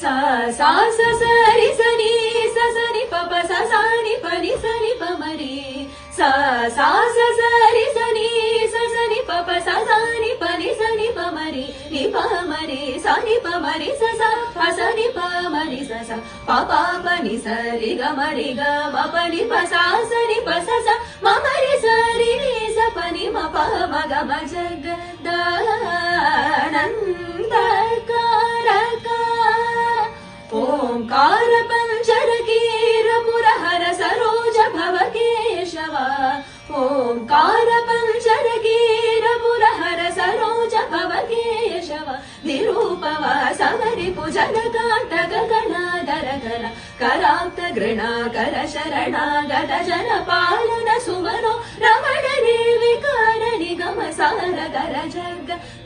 सा सा स सरि सनि स सनि प प स सा नि प नि स नि प म रि सा सा स सरि सनि स सनि प प स सा नि प नि स नि प म रि नि प म रि स नि प म रि स सा प स नि प म रि स सा प प प नि स रि ग म रि ग म प नि प सा स नि प स सा म म रि स रि नि स प नि म प म ग म जगदानन्दकारक ओंकार पंचरकीर पुरहर सरोज भव केशव ओंकार पंचरकीर पुरहर सरोज भव केशव निरूपव समरिपु जनकाटक गणाधर कर कराप्त घृणाकर शरणागत जन पालन सुमनो रमण निर्विकार निगम सार कर जगदानन्द